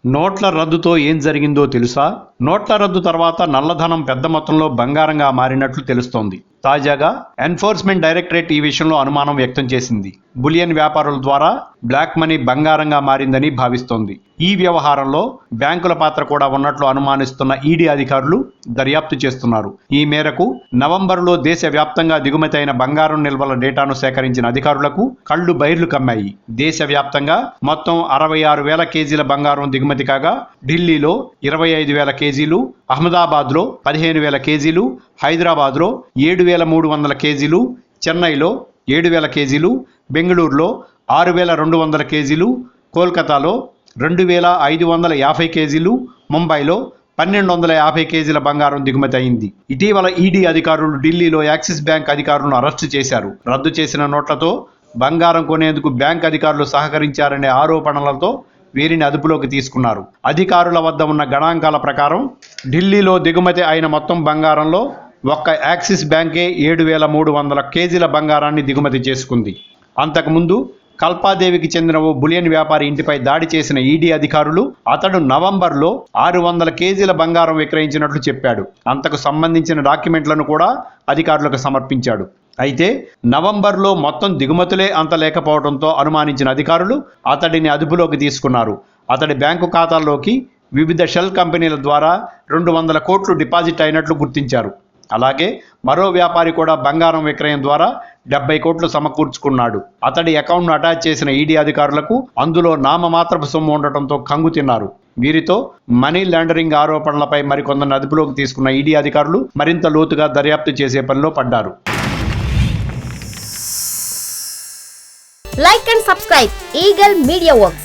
నోట్ల రద్దుతో ఏం జరిగిందో తెలుసా? నోట్ల రద్దు తర్వాత నల్లధనం పెద్ద మొత్తంలో బంగారంగా మారినట్లు తెలుస్తోంది. తాజాగా ఎన్ఫోర్స్మెంట్ డైరెక్టరేట్ ఈ విషయంలో అనుమానం వ్యక్తం చేసింది. బులియన్ వ్యాపారుల ద్వారా బ్లాక్ మనీ బంగారంగా మారిందని భావిస్తోంది. ఈ వ్యవహారంలో బ్యాంకుల పాత్ర కూడా ఉన్నట్లు అనుమానిస్తున్న ఈడీ అధికారులు దర్యాప్తు చేస్తున్నారు. ఈ మేరకు నవంబరులో దేశవ్యాప్తంగా దిగుమతి అయిన బంగారం నిల్వల డేటాను సేకరించిన అధికారులకు కళ్లు బైర్లు కమ్మాయి. దేశవ్యాప్తంగా మొత్తం 66,000 కేజీల బంగారం దిగుమతి కాగా ఢిల్లీలో 25,000 కేజీలు, అహ్మదాబాద్లో 15,000 కేజీలు, హైదరాబాద్లో 7,300 కేజీలు, చెన్నైలో 7,000 కేజీలు, బెంగళూరులో 6,200 కేజీలు, కోల్కతాలో 2,550 కేజీలు, ముంబైలో 1,250 కేజీల బంగారం దిగుమతి అయింది. ఇటీవల ఈడీ అధికారులు ఢిల్లీలో యాక్సిస్ బ్యాంక్ అధికారులను అరెస్టు చేశారు. రద్దు చేసిన నోట్లతో బంగారం కొనేందుకు బ్యాంక్ అధికారులు సహకరించారనే ఆరోపణలతో వీరిని అదుపులోకి తీసుకున్నారు. అధికారుల వద్ద ఉన్న గణాంకాల ప్రకారం ఢిల్లీలో దిగుమతి అయిన మొత్తం బంగారంలో ఒక్క యాక్సిస్ బ్యాంకే 7,300 కేజీల బంగారాన్ని దిగుమతి చేసుకుంది. అంతకుముందు కల్పాదేవికి చెందిన ఓ బులియన్ వ్యాపారి ఇంటిపై దాడి చేసిన ఈడీ అధికారులు అతడు నవంబర్లో 600 కేజీల బంగారం విక్రయించినట్లు చెప్పాడు. అంతకు సంబంధించిన డాక్యుమెంట్లను కూడా అధికారులకు సమర్పించాడు. అయితే నవంబర్లో మొత్తం దిగుమతులే అంత లేకపోవడంతో అనుమానించిన అధికారులు అతడిని అదుపులోకి తీసుకున్నారు. అతడి బ్యాంకు ఖాతాల్లోకి వివిధ షెల్ కంపెనీల ద్వారా 200 కోట్లు డిపాజిట్ అయినట్లు గుర్తించారు. అలాగే మరో వ్యాపారి కూడా బంగారం విక్రయం ద్వారా 70 కోట్లు సమకూర్చుకున్నాడు. అతడి అకౌంట్ను అటాచ్ చేసిన ఈడీ అధికారులకు అందులో నామమాత్రపు సొమ్ము ఉండటంతో కంగు తిన్నారు. వీరితో మనీ లాండరింగ్ ఆరోపణలపై మరికొందరిని అదుపులోకి తీసుకున్న ఈడీ అధికారులు మరింత లోతుగా దర్యాప్తు చేసే పనిలో పడ్డారు. Like and subscribe Eagle Media Works.